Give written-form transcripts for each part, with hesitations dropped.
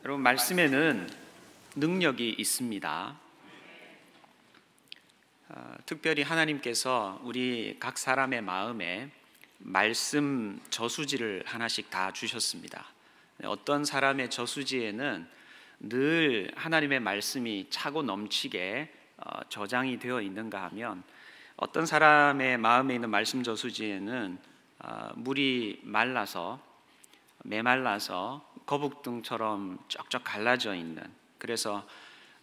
여러분, 말씀에는 능력이 있습니다. 특별히 하나님께서 우리 각 사람의 마음에 말씀 저수지를 하나씩 다 주셨습니다. 어떤 사람의 저수지에는 늘 하나님의 말씀이 차고 넘치게 저장이 되어 있는가 하면, 어떤 사람의 마음에 있는 말씀 저수지에는 물이 메말라서 거북등처럼 쩍쩍 갈라져 있는, 그래서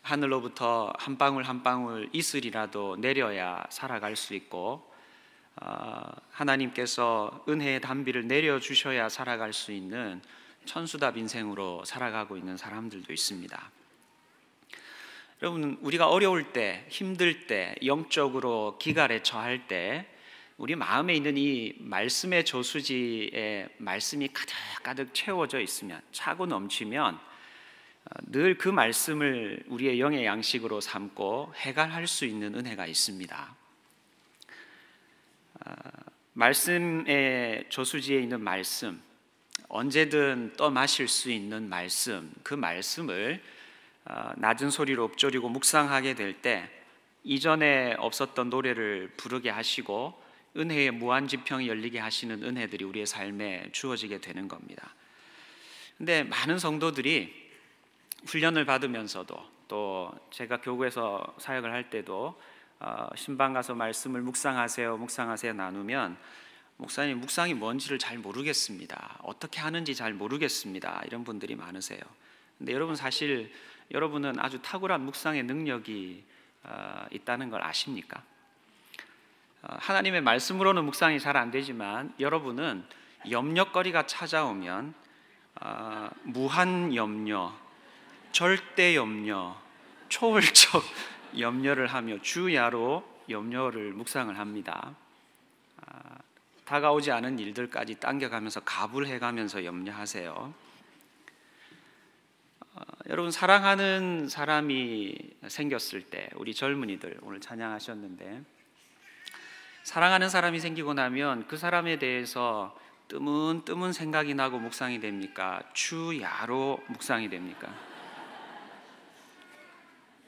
하늘로부터 한 방울 한 방울 이슬이라도 내려야 살아갈 수 있고, 하나님께서 은혜의 단비를 내려주셔야 살아갈 수 있는 천수답 인생으로 살아가고 있는 사람들도 있습니다. 여러분, 우리가 어려울 때, 힘들 때, 영적으로 기갈에 처할 때 우리 마음에 있는 이 말씀의 저수지에 말씀이 가득가득 채워져 있으면, 차고 넘치면 늘 그 말씀을 우리의 영의 양식으로 삼고 해갈할 수 있는 은혜가 있습니다. 말씀의 저수지에 있는 말씀, 언제든 떠마실 수 있는 말씀, 그 말씀을 낮은 소리로 읊조리고 묵상하게 될 때 이전에 없었던 노래를 부르게 하시고 은혜의 무한지평이 열리게 하시는 은혜들이 우리의 삶에 주어지게 되는 겁니다. 근데 많은 성도들이 훈련을 받으면서도, 또 제가 교구에서 사역을 할 때도 신방 가서 말씀을 묵상하세요 나누면, 목사님, 묵상이 뭔지를 잘 모르겠습니다, 어떻게 하는지 잘 모르겠습니다, 이런 분들이 많으세요. 근데 여러분, 사실 여러분은 아주 탁월한 묵상의 능력이 있다는 걸 아십니까? 하나님의 말씀으로는 묵상이 잘 안 되지만 여러분은 염려거리가 찾아오면 무한 염려, 절대 염려, 초월적 염려를 하며 주야로 염려를 묵상을 합니다. 다가오지 않은 일들까지 당겨가면서 가불해가면서 염려하세요. 여러분, 사랑하는 사람이 생겼을 때, 우리 젊은이들 오늘 찬양하셨는데, 사랑하는 사람이 생기고 나면 그 사람에 대해서 뜨문뜨문 생각이 나고 묵상이 됩니까? 주야로 묵상이 됩니까?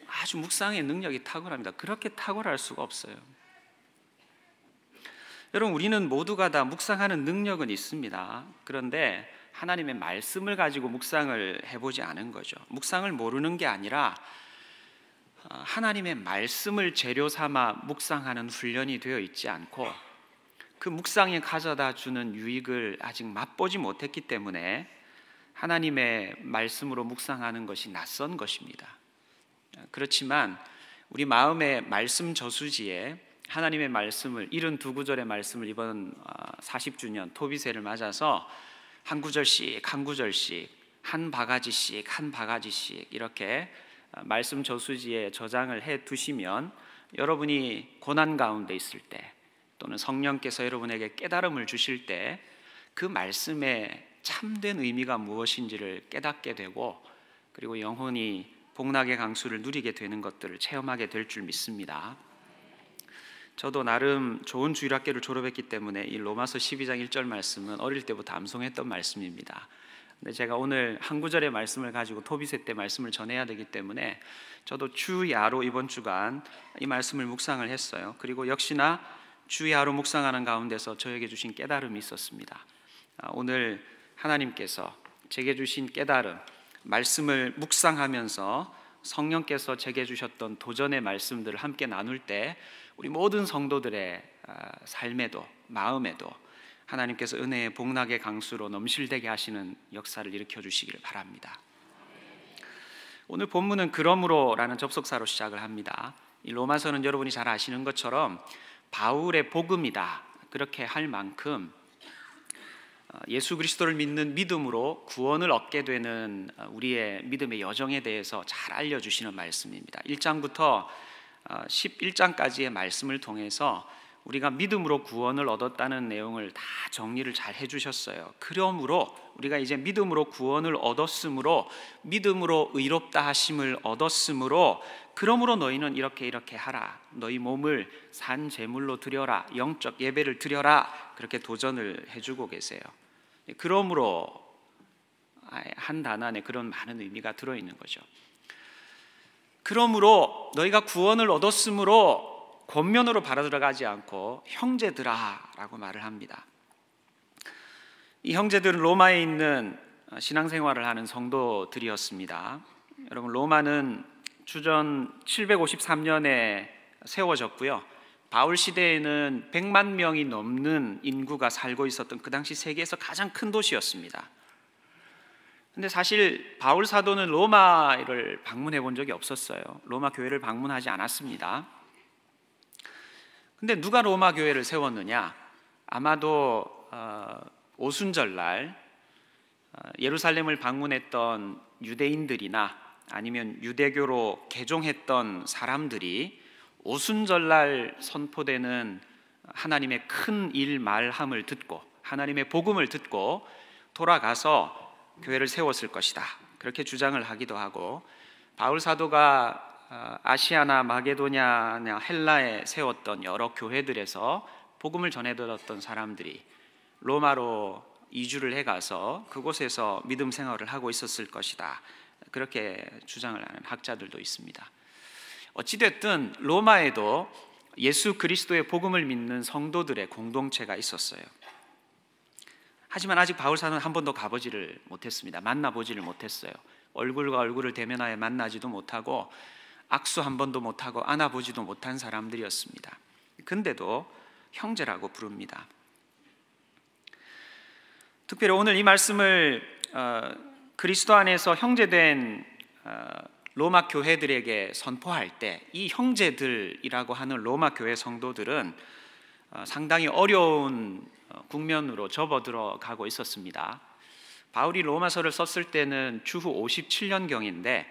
아주 묵상의 능력이 탁월합니다. 그렇게 탁월할 수가 없어요. 여러분, 우리는 모두가 다 묵상하는 능력은 있습니다. 그런데 하나님의 말씀을 가지고 묵상을 해보지 않은 거죠. 묵상을 모르는 게 아니라 하나님의 말씀을 재료 삼아 묵상하는 훈련이 되어 있지 않고, 그 묵상이 가져다 주는 유익을 아직 맛보지 못했기 때문에 하나님의 말씀으로 묵상하는 것이 낯선 것입니다. 그렇지만 우리 마음의 말씀 저수지에 하나님의 말씀을, 72구절의 말씀을 이번 40주년 토비세를 맞아서 한 구절씩 한 구절씩, 한 바가지씩 이렇게 말씀 저수지에 저장을 해 두시면, 여러분이 고난 가운데 있을 때, 또는 성령께서 여러분에게 깨달음을 주실 때 그 말씀의 참된 의미가 무엇인지를 깨닫게 되고, 그리고 영혼이 복락의 강수를 누리게 되는 것들을 체험하게 될 줄 믿습니다. 저도 나름 좋은 주일학교를 졸업했기 때문에 이 로마서 12장 1절 말씀은 어릴 때부터 암송했던 말씀입니다. 근데 제가 오늘 한 구절의 말씀을 가지고 토비세 때 말씀을 전해야 되기 때문에 저도 주야로 이번 주간 이 말씀을 묵상을 했어요. 그리고 역시나 주야로 묵상하는 가운데서 저에게 주신 깨달음이 있었습니다. 오늘 하나님께서 제게 주신 깨달음, 말씀을 묵상하면서 성령께서 제게 주셨던 도전의 말씀들을 함께 나눌 때 우리 모든 성도들의 삶에도 마음에도 하나님께서 은혜의 복락의 강수로 넘실대게 하시는 역사를 일으켜 주시기를 바랍니다. 오늘 본문은 그러므로라는 접속사로 시작을 합니다. 이 로마서는 여러분이 잘 아시는 것처럼 바울의 복음이다, 그렇게 할 만큼 예수 그리스도를 믿는 믿음으로 구원을 얻게 되는 우리의 믿음의 여정에 대해서 잘 알려주시는 말씀입니다. 1장부터 11장까지의 말씀을 통해서 우리가 믿음으로 구원을 얻었다는 내용을 다 정리를 잘 해주셨어요. 그러므로 우리가 이제 믿음으로 구원을 얻었으므로, 믿음으로 의롭다 하심을 얻었으므로, 그러므로 너희는 이렇게 하라, 너희 몸을 산 제물로 드려라, 영적 예배를 드려라, 그렇게 도전을 해주고 계세요. 그러므로 한 단어 안에 그런 많은 의미가 들어있는 거죠. 그러므로 너희가 구원을 얻었으므로 권면으로 바로 들어가지 않고 형제들아 라고 말을 합니다. 이 형제들은 로마에 있는 신앙생활을 하는 성도들이었습니다. 여러분, 로마는 주전 753년에 세워졌고요, 바울 시대에는 100만 명이 넘는 인구가 살고 있었던 그 당시 세계에서 가장 큰 도시였습니다. 근데 사실 바울 사도는 로마를 방문해 본 적이 없었어요. 로마 교회를 방문하지 않았습니다. 근데 누가 로마 교회를 세웠느냐? 아마도 오순절날 예루살렘을 방문했던 유대인들이나 아니면 유대교로 개종했던 사람들이 오순절날 선포되는 하나님의 큰 일 말함을 듣고, 하나님의 복음을 듣고 돌아가서 교회를 세웠을 것이다, 그렇게 주장을 하기도 하고, 바울 사도가 아시아나 마게도냐나 헬라에 세웠던 여러 교회들에서 복음을 전해 들었던 사람들이 로마로 이주를 해가서 그곳에서 믿음 생활을 하고 있었을 것이다, 그렇게 주장을 하는 학자들도 있습니다. 어찌됐든 로마에도 예수 그리스도의 복음을 믿는 성도들의 공동체가 있었어요. 하지만 아직 바울 사도는 한 번도 가보지를 못했습니다. 만나보지를 못했어요. 얼굴과 얼굴을 대면하여 만나지도 못하고 악수 한 번도 못하고 안아보지도 못한 사람들이었습니다. 근데도 형제라고 부릅니다. 특별히 오늘 이 말씀을 그리스도 안에서 형제된 로마 교회들에게 선포할 때 이 형제들이라고 하는 로마 교회 성도들은 상당히 어려운 국면으로 접어들어가고 있었습니다. 바울이 로마서를 썼을 때는 주후 57년경인데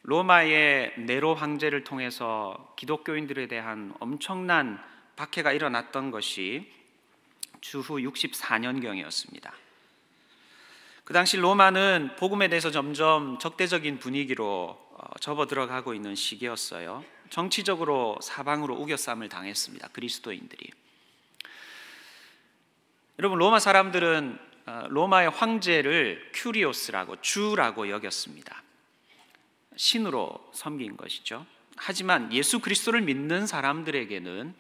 로마의 네로 황제를 통해서 기독교인들에 대한 엄청난 박해가 일어났던 것이 주후 64년경이었습니다. 그 당시 로마는 복음에 대해서 점점 적대적인 분위기로 접어들어가고 있는 시기였어요. 정치적으로 사방으로 우겨쌈을 당했습니다, 그리스도인들이. 여러분, 로마 사람들은 로마의 황제를 큐리오스라고, 주라고 여겼습니다. 신으로 섬긴 것이죠. 하지만 예수 그리스도를 믿는 사람들에게는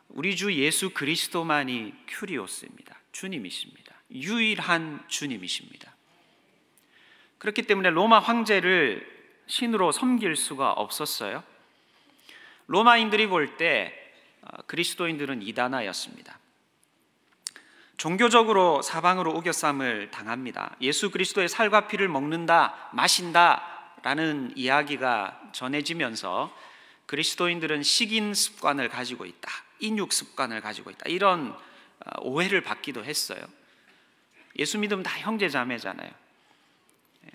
우리 주 예수 그리스도만이 큐리오스입니다. 주님이십니다. 유일한 주님이십니다. 그렇기 때문에 로마 황제를 신으로 섬길 수가 없었어요. 로마인들이 볼 때 그리스도인들은 이단아였습니다. 종교적으로 사방으로 우겨쌈을 당합니다. 예수 그리스도의 살과 피를 먹는다, 마신다 라는 이야기가 전해지면서 그리스도인들은 식인 습관을 가지고 있다, 인육 습관을 가지고 있다, 이런 오해를 받기도 했어요. 예수 믿으면 다 형제 자매잖아요.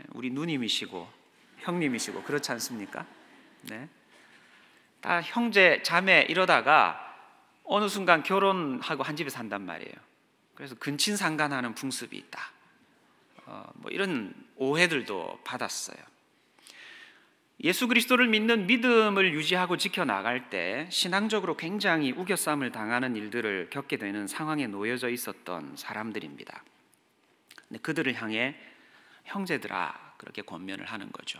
우리 누님이시고 형님이시고 그렇지 않습니까? 네. 다 형제 자매 이러다가 어느 순간 결혼하고 한 집에 산단 말이에요. 그래서 근친상간하는 풍습이 있다, 뭐 이런 오해들도 받았어요. 예수 그리스도를 믿는 믿음을 유지하고 지켜나갈 때 신앙적으로 굉장히 우겨쌈을 당하는 일들을 겪게 되는 상황에 놓여져 있었던 사람들입니다. 근데 그들을 향해 형제들아 그렇게 권면을 하는 거죠.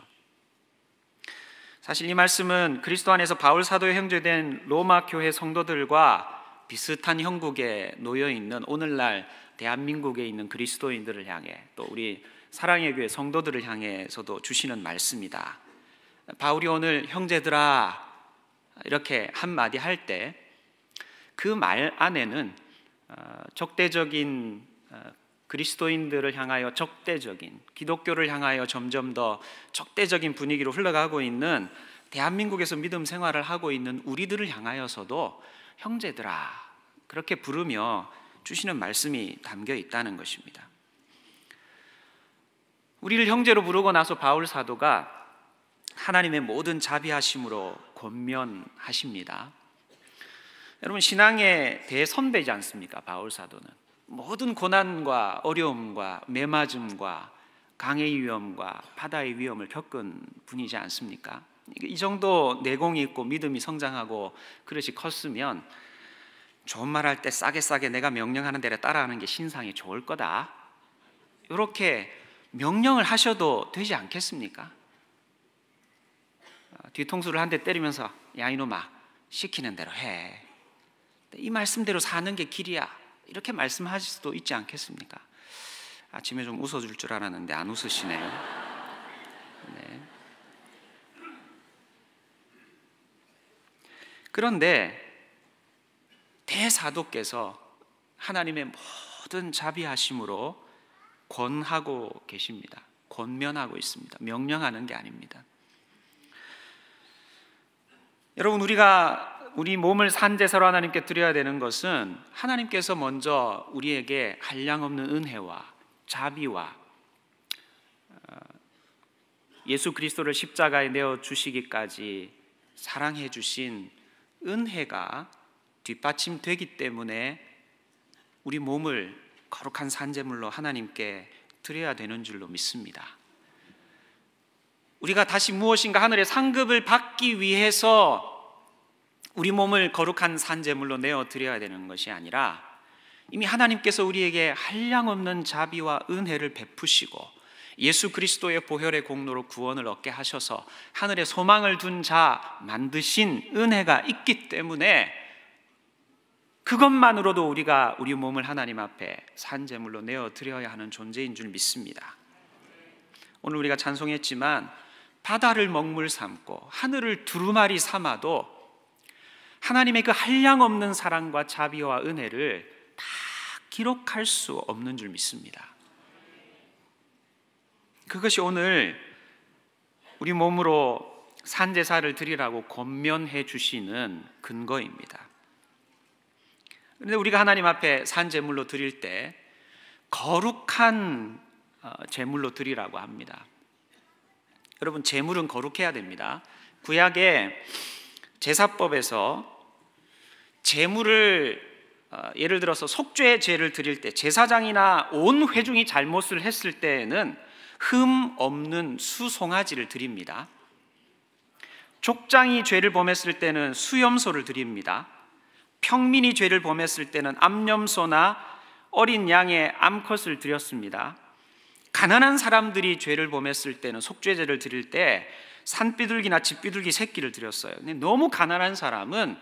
사실 이 말씀은 그리스도 안에서 바울 사도의 형제된 로마 교회 성도들과 비슷한 형국에 놓여 있는 오늘날 대한민국에 있는 그리스도인들을 향해, 또 우리 사랑의 교회 성도들을 향해서도 주시는 말씀이다. 바울이 오늘 형제들아 이렇게 한마디 할 때 그 말 안에는 적대적인 그리스도인들을 향하여 적대적인, 기독교를 향하여 점점 더 적대적인 분위기로 흘러가고 있는 대한민국에서 믿음 생활을 하고 있는 우리들을 향하여서도 형제들아 그렇게 부르며 주시는 말씀이 담겨 있다는 것입니다. 우리를 형제로 부르고 나서 바울 사도가 하나님의 모든 자비하심으로 권면하십니다. 여러분, 신앙의 대선배지 않습니까? 바울 사도는 모든 고난과 어려움과 매맞음과 강의 위험과 바다의 위험을 겪은 분이지 않습니까? 이 정도 내공이 있고 믿음이 성장하고 그릇이 컸으면 좋은 말 할 때 싸게 내가 명령하는 대로 따라하는 게 신상이 좋을 거다, 이렇게 명령을 하셔도 되지 않겠습니까? 뒤통수를 한 대 때리면서 야 이놈아 시키는 대로 해, 이 말씀대로 사는 게 길이야, 이렇게 말씀하실 수도 있지 않겠습니까? 아침에 좀 웃어줄 줄 알았는데 안 웃으시네요. 네. 그런데 대사도께서 하나님의 모든 자비하심으로 권하고 계십니다. 권면하고 있습니다. 명령하는 게 아닙니다. 여러분, 우리가 우리 몸을 산제사로 하나님께 드려야 되는 것은 하나님께서 먼저 우리에게 한량없는 은혜와 자비와 예수 그리스도를 십자가에 내어 주시기까지 사랑해 주신 은혜가 뒷받침되기 때문에 우리 몸을 거룩한 산제물로 하나님께 드려야 되는 줄로 믿습니다. 우리가 다시 무엇인가 하늘의 상급을 받기 위해서 우리 몸을 거룩한 산제물로 내어 드려야 되는 것이 아니라 이미 하나님께서 우리에게 한량없는 자비와 은혜를 베푸시고 예수 그리스도의 보혈의 공로로 구원을 얻게 하셔서 하늘에 소망을 둔 자 만드신 은혜가 있기 때문에 그것만으로도 우리가 우리 몸을 하나님 앞에 산제물로 내어 드려야 하는 존재인 줄 믿습니다. 오늘 우리가 찬송했지만 바다를 먹물 삼고 하늘을 두루마리 삼아도 하나님의 그 한량없는 사랑과 자비와 은혜를 다 기록할 수 없는 줄 믿습니다. 그것이 오늘 우리 몸으로 산제사를 드리라고 권면해 주시는 근거입니다. 그런데 우리가 하나님 앞에 산제물로 드릴 때 거룩한 제물로 드리라고 합니다. 여러분, 제물은 거룩해야 됩니다. 구약의 제사법에서 제물을 예를 들어서 속죄의 제를 드릴 때 제사장이나 온 회중이 잘못을 했을 때에는 흠 없는 수송아지를 드립니다. 족장이 죄를 범했을 때는 수염소를 드립니다. 평민이 죄를 범했을 때는 암염소나 어린 양의 암컷을 드렸습니다. 가난한 사람들이 죄를 범했을 때는 속죄제를 드릴 때 산비둘기나 집비둘기 새끼를 드렸어요. 근데 너무 가난한 사람은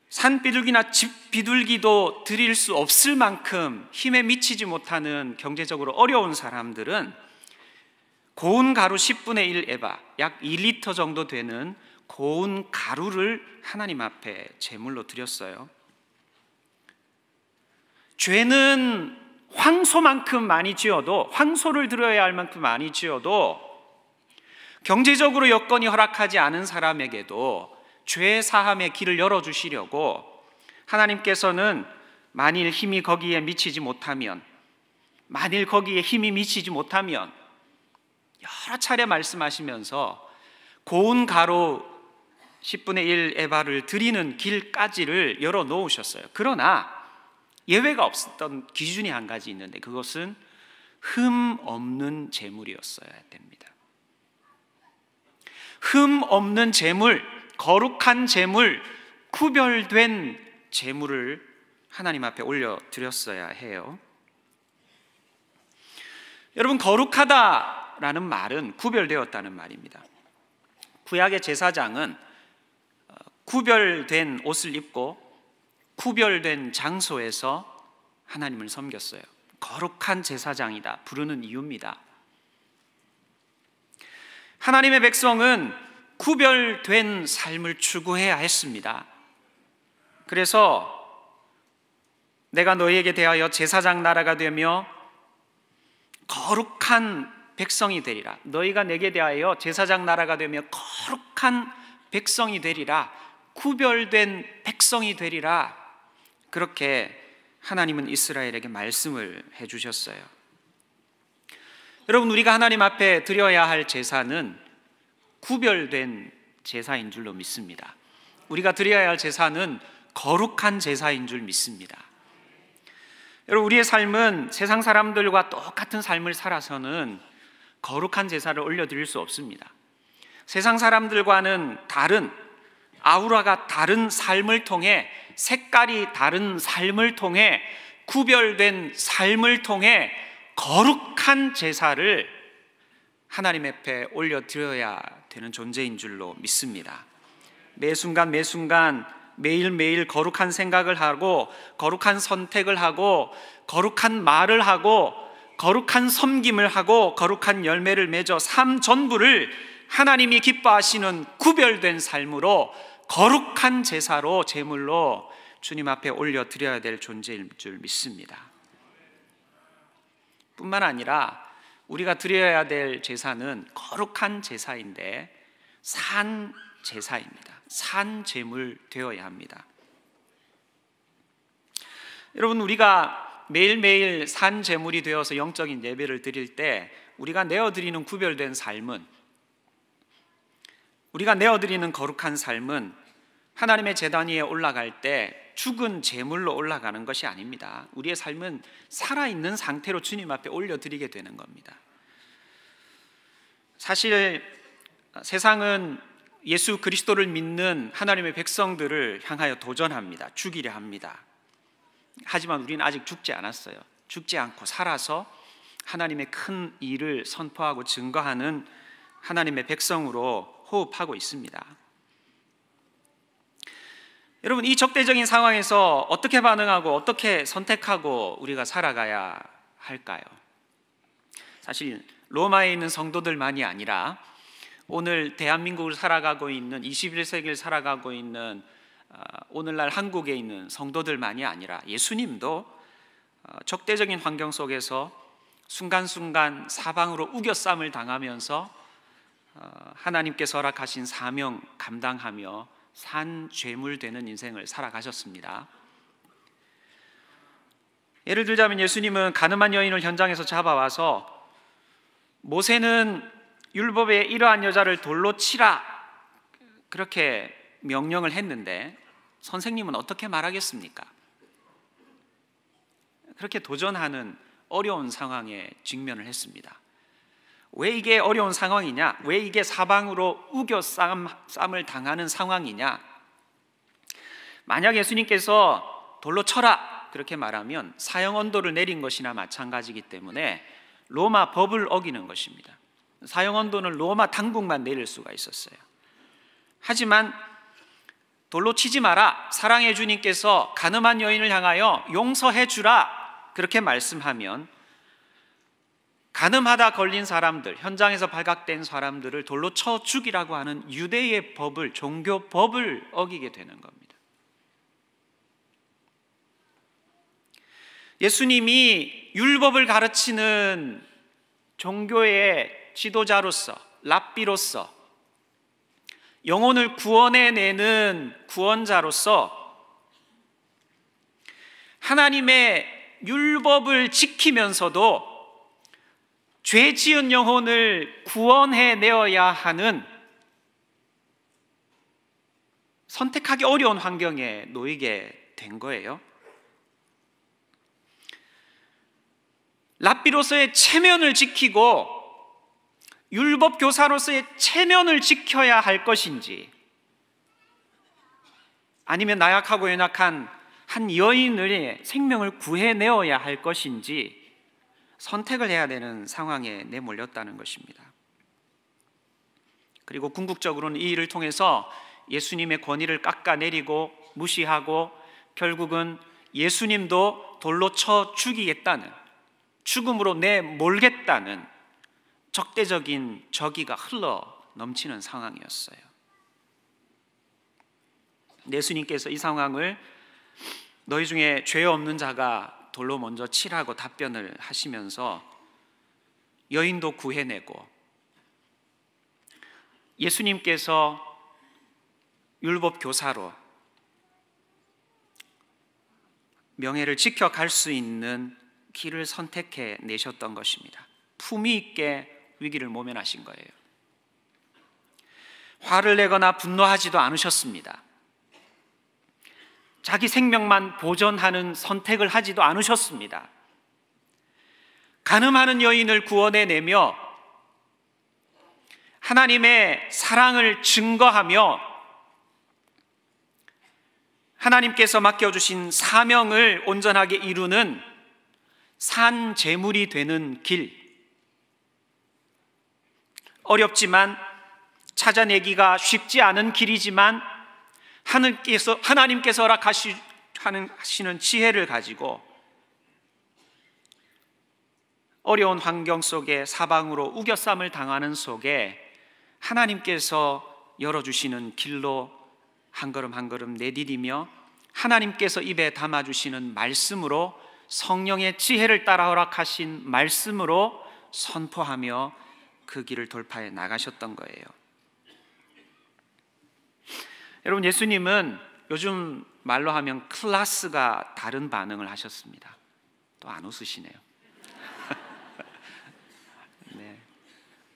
산비둘기나 집비둘기도 드릴 수 없을 만큼 힘에 미치지 못하는 경제적으로 어려운 사람들은 고운 가루 10분의 1 에바, 약 2리터 정도 되는 고운 가루를 하나님 앞에 제물로 드렸어요. 죄는 황소만큼 많이 지어도, 황소를 드려야 할 만큼 많이 지어도 경제적으로 여건이 허락하지 않은 사람에게도 죄 사함의 길을 열어주시려고 하나님께서는 만일 힘이 거기에 미치지 못하면, 만일 거기에 힘이 미치지 못하면 여러 차례 말씀하시면서 고운 가루 10분의 1 에바를 드리는 길까지를 열어놓으셨어요. 그러나 예외가 없었던 기준이 한 가지 있는데 그것은 흠 없는 제물이었어야 됩니다. 흠 없는 제물, 거룩한 제물, 구별된 제물을 하나님 앞에 올려드렸어야 해요. 여러분, 거룩하다라는 말은 구별되었다는 말입니다. 구약의 제사장은 구별된 옷을 입고 구별된 장소에서 하나님을 섬겼어요. 거룩한 제사장이다 부르는 이유입니다. 하나님의 백성은 구별된 삶을 추구해야 했습니다. 그래서 내가 너희에게 대하여 제사장 나라가 되며 거룩한 백성이 되리라. 너희가 내게 대하여 제사장 나라가 되며 거룩한 백성이 되리라. 구별된 백성이 되리라. 그렇게 하나님은 이스라엘에게 말씀을 해주셨어요. 여러분, 우리가 하나님 앞에 드려야 할 제사는 구별된 제사인 줄로 믿습니다. 우리가 드려야 할 제사는 거룩한 제사인 줄 믿습니다. 여러분, 우리의 삶은 세상 사람들과 똑같은 삶을 살아서는 거룩한 제사를 올려드릴 수 없습니다. 세상 사람들과는 다른, 아우라가 다른 삶을 통해, 색깔이 다른 삶을 통해, 구별된 삶을 통해 거룩한 제사를 하나님 앞에 올려드려야 되는 존재인 줄로 믿습니다. 매 순간 매 순간 매일매일 거룩한 생각을 하고 거룩한 선택을 하고 거룩한 말을 하고 거룩한 섬김을 하고 거룩한 열매를 맺어 삶 전부를 하나님이 기뻐하시는 구별된 삶으로 거룩한 제사로 제물로 주님 앞에 올려드려야 될 존재일 줄 믿습니다. 뿐만 아니라 우리가 드려야 될 제사는 거룩한 제사인데 산 제사입니다. 산 제물 되어야 합니다. 여러분, 우리가 매일매일 산 제물이 되어서 영적인 예배를 드릴 때 우리가 내어드리는 구별된 삶은, 우리가 내어드리는 거룩한 삶은 하나님의 제단 위에 올라갈 때 죽은 제물로 올라가는 것이 아닙니다. 우리의 삶은 살아있는 상태로 주님 앞에 올려드리게 되는 겁니다. 사실 세상은 예수 그리스도를 믿는 하나님의 백성들을 향하여 도전합니다. 죽이려 합니다. 하지만 우리는 아직 죽지 않았어요. 죽지 않고 살아서 하나님의 큰 일을 선포하고 증거하는 하나님의 백성으로 호흡하고 있습니다. 여러분, 이 적대적인 상황에서 어떻게 반응하고 어떻게 선택하고 우리가 살아가야 할까요? 사실 로마에 있는 성도들만이 아니라 오늘 대한민국을 살아가고 있는 21세기를 살아가고 있는 오늘날 한국에 있는 성도들만이 아니라 예수님도 적대적인 환경 속에서 순간순간 사방으로 우겨쌈을 당하면서 하나님께서 허락하신 사명 감당하며 산 죄물 되는 인생을 살아가셨습니다. 예를 들자면 예수님은 가늠한 여인을 현장에서 잡아와서 모세는 율법에 이러한 여자를 돌로 치라 그렇게 명령을 했는데 선생님은 어떻게 말하겠습니까? 그렇게 도전하는 어려운 상황에 직면을 했습니다. 왜 이게 어려운 상황이냐? 왜 이게 사방으로 우겨쌈을 당하는 상황이냐? 만약 예수님께서 돌로 쳐라 그렇게 말하면 사형 언도를 내린 것이나 마찬가지이기 때문에 로마 법을 어기는 것입니다. 사형 언도는 로마 당국만 내릴 수가 있었어요. 하지만 돌로 치지 마라, 사랑의 주님께서 가늠한 여인을 향하여 용서해 주라 그렇게 말씀하면 가늠하다 걸린 사람들, 현장에서 발각된 사람들을 돌로 쳐 죽이라고 하는 유대의 법을, 종교 법을 어기게 되는 겁니다. 예수님이 율법을 가르치는 종교의 지도자로서, 랍비로서, 영혼을 구원해내는 구원자로서 하나님의 율법을 지키면서도 죄 지은 영혼을 구원해내어야 하는 선택하기 어려운 환경에 놓이게 된 거예요. 랍비로서의 체면을 지키고 율법 교사로서의 체면을 지켜야 할 것인지, 아니면 나약하고 연약한 한 여인의 생명을 구해내어야 할 것인지 선택을 해야 되는 상황에 내몰렸다는 것입니다. 그리고 궁극적으로는 이 일을 통해서 예수님의 권위를 깎아내리고 무시하고 결국은 예수님도 돌로 쳐 죽이겠다는, 죽음으로 내몰겠다는 적대적인 저기가 흘러 넘치는 상황이었어요. 예수님께서 이 상황을 너희 중에 죄 없는 자가 돌로 먼저 치라고 답변을 하시면서 여인도 구해내고, 예수님께서 율법 교사로 명예를 지켜갈 수 있는 길을 선택해 내셨던 것입니다. 품위 있게 위기를 모면하신 거예요. 화를 내거나 분노하지도 않으셨습니다. 자기 생명만 보존하는 선택을 하지도 않으셨습니다. 간음하는 여인을 구원해내며 하나님의 사랑을 증거하며 하나님께서 맡겨주신 사명을 온전하게 이루는 산 제물이 되는 길, 어렵지만 찾아내기가 쉽지 않은 길이지만 하나님께서 허락하시는 지혜를 가지고 어려운 환경 속에 사방으로 우겨쌈을 당하는 속에 하나님께서 열어주시는 길로 한 걸음 한 걸음 내디디며 하나님께서 입에 담아주시는 말씀으로, 성령의 지혜를 따라 허락하신 말씀으로 선포하며 그 길을 돌파해 나가셨던 거예요. 여러분, 예수님은 요즘 말로 하면 클래스가 다른 반응을 하셨습니다. 또 안 웃으시네요. 네,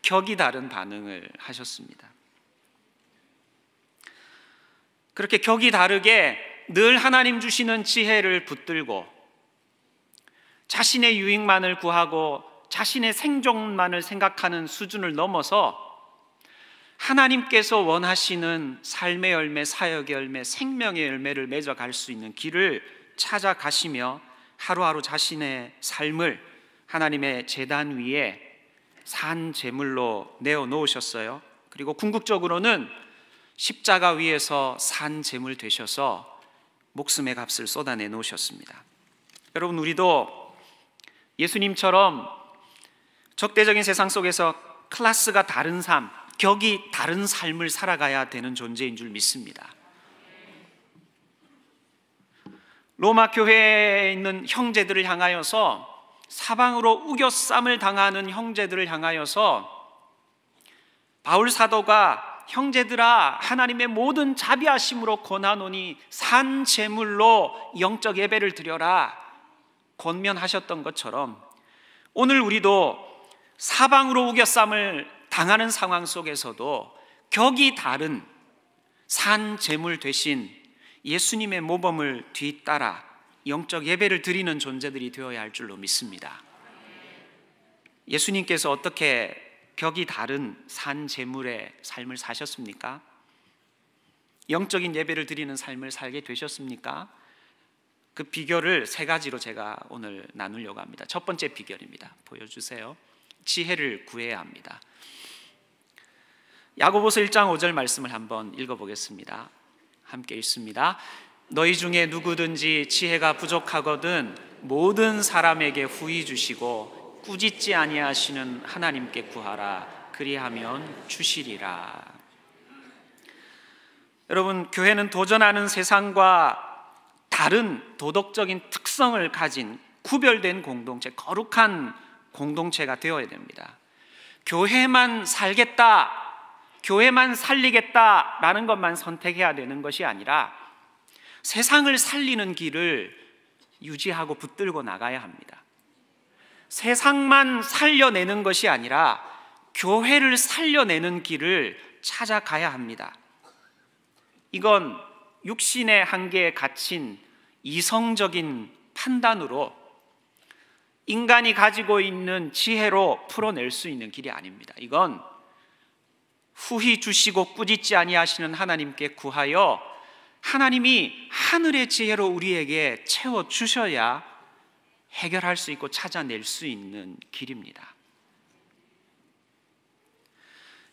격이 다른 반응을 하셨습니다. 그렇게 격이 다르게 늘 하나님 주시는 지혜를 붙들고 자신의 유익만을 구하고 자신의 생존만을 생각하는 수준을 넘어서 하나님께서 원하시는 삶의 열매, 사역의 열매, 생명의 열매를 맺어갈 수 있는 길을 찾아가시며 하루하루 자신의 삶을 하나님의 제단 위에 산 제물로 내어놓으셨어요. 그리고 궁극적으로는 십자가 위에서 산 제물 되셔서 목숨의 값을 쏟아내 놓으셨습니다. 여러분, 우리도 예수님처럼 적대적인 세상 속에서 클래스가 다른 삶, 격이 다른 삶을 살아가야 되는 존재인 줄 믿습니다. 로마 교회에 있는 형제들을 향하여서, 사방으로 우겨쌈을 당하는 형제들을 향하여서 바울 사도가 형제들아, 하나님의 모든 자비하심으로 권하노니 산 제물로 영적 예배를 드려라 권면하셨던 것처럼, 오늘 우리도 사방으로 우겨쌈을 당하는 상황 속에서도 격이 다른 산 제물 되신 예수님의 모범을 뒤따라 영적 예배를 드리는 존재들이 되어야 할 줄로 믿습니다. 예수님께서 어떻게 격이 다른 산 제물의 삶을 사셨습니까? 영적인 예배를 드리는 삶을 살게 되셨습니까? 그 비결을 세 가지로 제가 오늘 나누려고 합니다. 첫 번째 비결입니다. 보여주세요. 지혜를 구해야 합니다. 야고보서 1장 5절 말씀을 한번 읽어보겠습니다. 함께 읽습니다. 너희 중에 누구든지 지혜가 부족하거든 모든 사람에게 후히 주시고 꾸짖지 아니하시는 하나님께 구하라. 그리하면 주시리라. 여러분, 교회는 도전하는 세상과 다른 도덕적인 특성을 가진 구별된 공동체, 거룩한 공동체가 되어야 됩니다. 교회만 살겠다, 교회만 살리겠다라는 것만 선택해야 되는 것이 아니라 세상을 살리는 길을 유지하고 붙들고 나가야 합니다. 세상만 살려내는 것이 아니라 교회를 살려내는 길을 찾아가야 합니다. 이건 육신의 한계에 갇힌 이성적인 판단으로, 인간이 가지고 있는 지혜로 풀어낼 수 있는 길이 아닙니다. 이건 후히 주시고 꾸짖지 아니하시는 하나님께 구하여 하나님이 하늘의 지혜로 우리에게 채워주셔야 해결할 수 있고 찾아낼 수 있는 길입니다.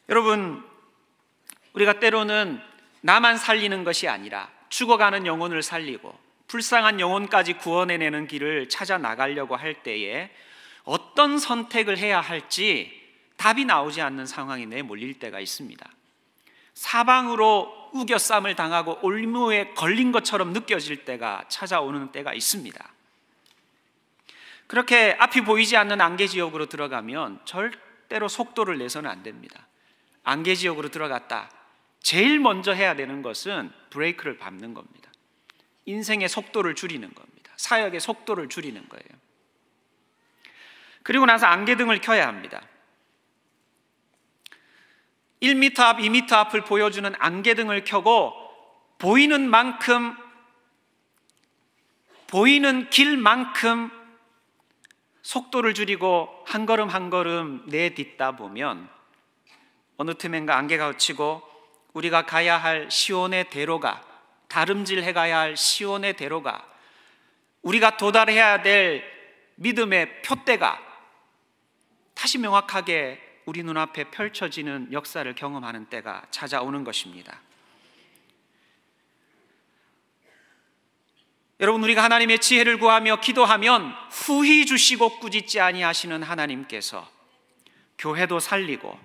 여러분, 우리가 때로는 나만 살리는 것이 아니라 죽어가는 영혼을 살리고 불쌍한 영혼까지 구원해내는 길을 찾아 나가려고 할 때에 어떤 선택을 해야 할지 답이 나오지 않는 상황에 내몰릴 때가 있습니다. 사방으로 우겨쌈을 당하고 올무에 걸린 것처럼 느껴질 때가 찾아오는 때가 있습니다. 그렇게 앞이 보이지 않는 안개지역으로 들어가면 절대로 속도를 내서는 안 됩니다. 안개지역으로 들어갔다, 제일 먼저 해야 되는 것은 브레이크를 밟는 겁니다. 인생의 속도를 줄이는 겁니다. 사역의 속도를 줄이는 거예요. 그리고 나서 안개등을 켜야 합니다. 1m 앞, 2m 앞을 보여주는 안개등을 켜고 보이는 만큼, 보이는 길만큼 속도를 줄이고 한 걸음 한 걸음 내딛다 보면 어느 틈엔가 안개가 걷히고 우리가 가야 할 시온의 대로가, 다름질해 가야 할 시온의 대로가, 우리가 도달해야 될 믿음의 표대가 다시 명확하게 우리 눈앞에 펼쳐지는 역사를 경험하는 때가 찾아오는 것입니다. 여러분, 우리가 하나님의 지혜를 구하며 기도하면 후히 주시고 꾸짖지 아니하시는 하나님께서 교회도 살리고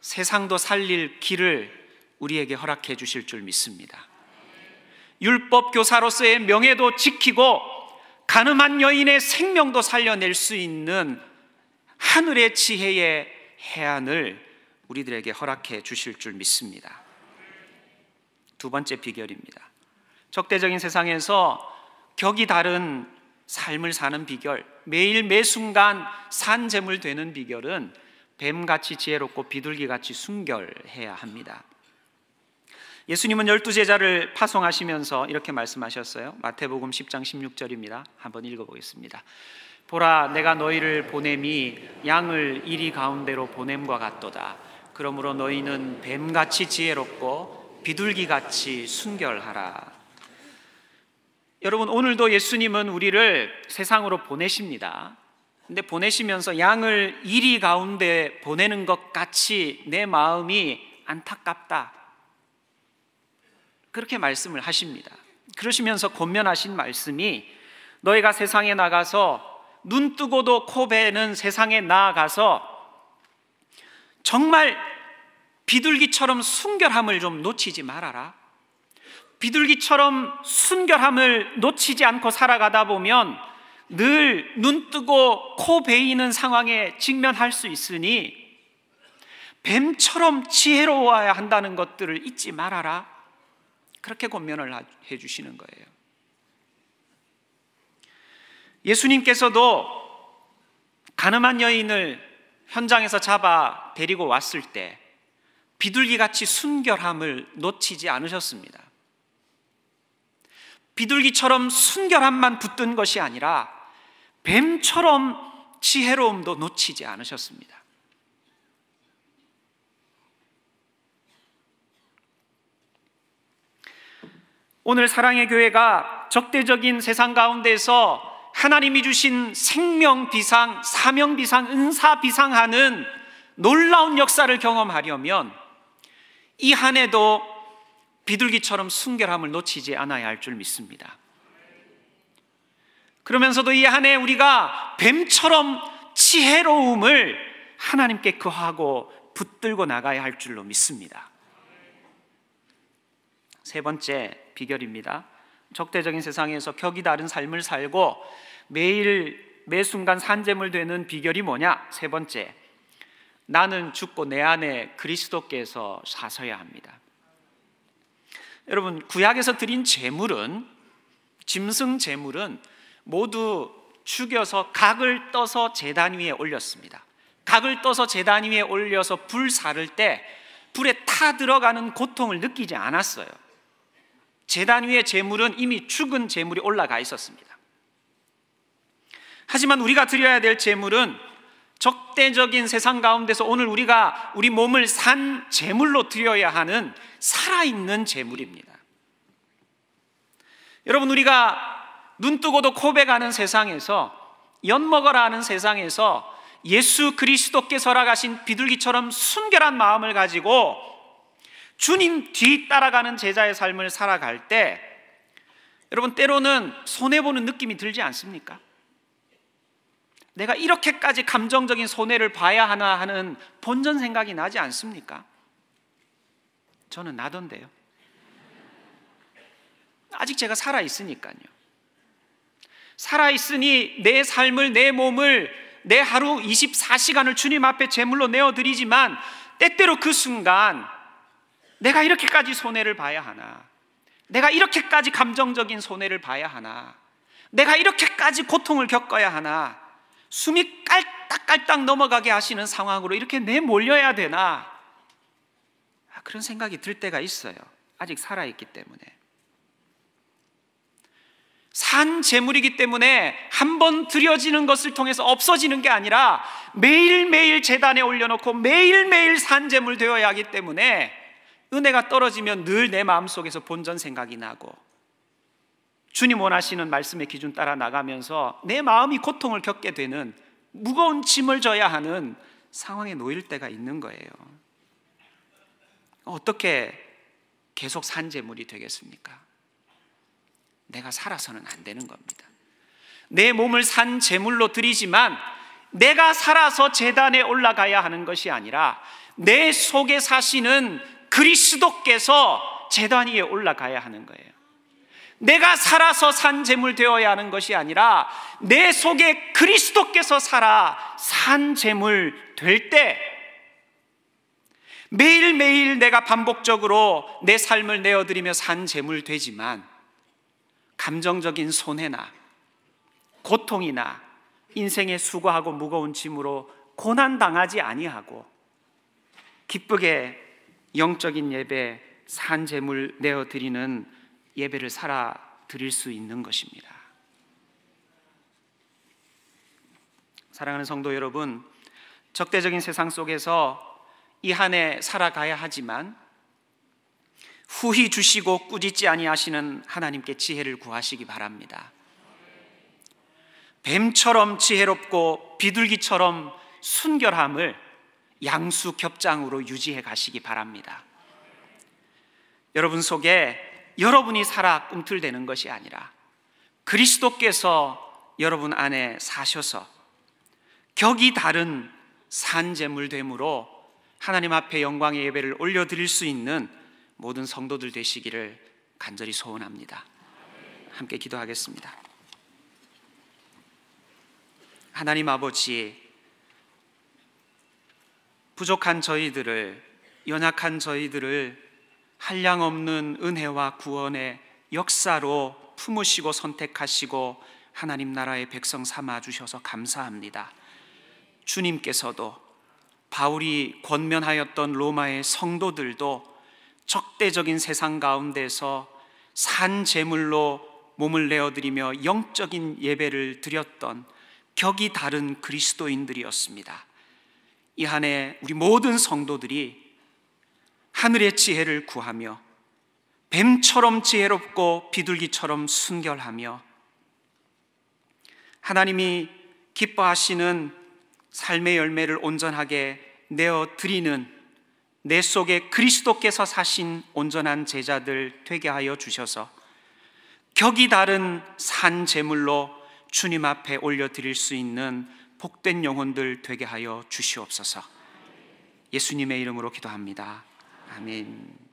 세상도 살릴 길을 우리에게 허락해 주실 줄 믿습니다. 율법 교사로서의 명예도 지키고 가늠한 여인의 생명도 살려낼 수 있는 하늘의 지혜의 해안을 우리들에게 허락해 주실 줄 믿습니다. 두 번째 비결입니다. 적대적인 세상에서 격이 다른 삶을 사는 비결, 매일 매순간 산재물 되는 비결은 뱀같이 지혜롭고 비둘기같이 순결해야 합니다. 예수님은 12제자를 파송하시면서 이렇게 말씀하셨어요. 마태복음 10장 16절입니다. 한번 읽어보겠습니다. 보라, 내가 너희를 보냄이 양을 이리 가운데로 보냄과 같도다. 그러므로 너희는 뱀같이 지혜롭고 비둘기같이 순결하라. 여러분, 오늘도 예수님은 우리를 세상으로 보내십니다. 근데 보내시면서 양을 이리 가운데 보내는 것 같이 내 마음이 안타깝다, 그렇게 말씀을 하십니다. 그러시면서 권면하신 말씀이 너희가 세상에 나가서 눈 뜨고도 코 베는 세상에 나아가서 정말 비둘기처럼 순결함을 좀 놓치지 말아라. 비둘기처럼 순결함을 놓치지 않고 살아가다 보면 늘 눈 뜨고 코 베이는 상황에 직면할 수 있으니 뱀처럼 지혜로워야 한다는 것들을 잊지 말아라. 그렇게 권면을 해주시는 거예요. 예수님께서도 가늠한 여인을 현장에서 잡아 데리고 왔을 때 비둘기같이 순결함을 놓치지 않으셨습니다. 비둘기처럼 순결함만 붙든 것이 아니라 뱀처럼 지혜로움도 놓치지 않으셨습니다. 오늘 사랑의 교회가 적대적인 세상 가운데서 하나님이 주신 생명 비상, 사명 비상, 은사 비상하는 놀라운 역사를 경험하려면 이 한 해도 비둘기처럼 순결함을 놓치지 않아야 할 줄 믿습니다. 그러면서도 이 한 해 우리가 뱀처럼 지혜로움을 하나님께 거하고 붙들고 나가야 할 줄로 믿습니다. 세 번째 비결입니다. 적대적인 세상에서 격이 다른 삶을 살고 매일 매순간 산재물 되는 비결이 뭐냐? 세 번째, 나는 죽고 내 안에 그리스도께서 사셔야 합니다. 여러분, 구약에서 드린 제물은, 짐승 제물은 모두 죽여서 각을 떠서 제단 위에 올렸습니다. 각을 떠서 제단 위에 올려서 불 사를 때 불에 타 들어가는 고통을 느끼지 않았어요. 제단 위에 제물은 이미 죽은 제물이 올라가 있었습니다. 하지만 우리가 드려야 될 제물은 적대적인 세상 가운데서 오늘 우리가 우리 몸을 산 제물로 드려야 하는 살아있는 제물입니다. 여러분, 우리가 눈 뜨고도 고백하는 세상에서, 엿먹어라 하는 세상에서 예수 그리스도께서 허락하신 비둘기처럼 순결한 마음을 가지고 주님 뒤 따라가는 제자의 삶을 살아갈 때 여러분, 때로는 손해보는 느낌이 들지 않습니까? 내가 이렇게까지 감정적인 손해를 봐야 하나 하는 본전 생각이 나지 않습니까? 저는 나던데요. 아직 제가 살아있으니까요. 살아있으니 내 삶을, 내 몸을, 내 하루 24시간을 주님 앞에 제물로 내어드리지만 때때로 그 순간 내가 이렇게까지 손해를 봐야 하나, 내가 이렇게까지 감정적인 손해를 봐야 하나, 내가 이렇게까지 고통을 겪어야 하나, 숨이 깔딱깔딱 넘어가게 하시는 상황으로 이렇게 내몰려야 되나, 그런 생각이 들 때가 있어요. 아직 살아있기 때문에. 산 제물이기 때문에 한 번 드려지는 것을 통해서 없어지는 게 아니라 매일매일 제단에 올려놓고 매일매일 산 제물 되어야 하기 때문에 은혜가 떨어지면 늘 내 마음속에서 본전 생각이 나고 주님 원하시는 말씀의 기준 따라 나가면서 내 마음이 고통을 겪게 되는, 무거운 짐을 져야 하는 상황에 놓일 때가 있는 거예요. 어떻게 계속 산재물이 되겠습니까? 내가 살아서는 안 되는 겁니다. 내 몸을 산재물로 드리지만 내가 살아서 제단에 올라가야 하는 것이 아니라 내 속에 사시는 그리스도께서 제단 위에 올라가야 하는 거예요. 내가 살아서 산재물 되어야 하는 것이 아니라 내 속에 그리스도께서 살아 산재물 될 때, 매일매일 내가 반복적으로 내 삶을 내어드리며 산재물 되지만 감정적인 손해나 고통이나 인생의 수고하고 무거운 짐으로 고난당하지 아니하고 기쁘게 영적인 예배, 산재물 내어드리는 예배를 살아 드릴 수 있는 것입니다. 사랑하는 성도 여러분, 적대적인 세상 속에서 이 한 해 살아가야 하지만 후히 주시고 꾸짖지 아니하시는 하나님께 지혜를 구하시기 바랍니다. 뱀처럼 지혜롭고 비둘기처럼 순결함을 양수겹장으로 유지해 가시기 바랍니다. 여러분 속에 여러분이 살아 꿈틀대는 것이 아니라 그리스도께서 여러분 안에 사셔서 격이 다른 산재물됨으로 하나님 앞에 영광의 예배를 올려드릴 수 있는 모든 성도들 되시기를 간절히 소원합니다. 함께 기도하겠습니다. 하나님 아버지, 부족한 저희들을, 연약한 저희들을 한량없는 은혜와 구원의 역사로 품으시고 선택하시고 하나님 나라의 백성 삼아 주셔서 감사합니다. 주님께서도 바울이 권면하였던 로마의 성도들도 적대적인 세상 가운데서 산재물로 몸을 내어드리며 영적인 예배를 드렸던 격이 다른 그리스도인들이었습니다. 이 한 해 우리 모든 성도들이 하늘의 지혜를 구하며 뱀처럼 지혜롭고 비둘기처럼 순결하며 하나님이 기뻐하시는 삶의 열매를 온전하게 내어드리는 내 속에 그리스도께서 사신 온전한 제자들 되게 하여 주셔서 격이 다른 산재물로 주님 앞에 올려드릴 수 있는 복된 영혼들 되게 하여 주시옵소서. 예수님의 이름으로 기도합니다. 아멘.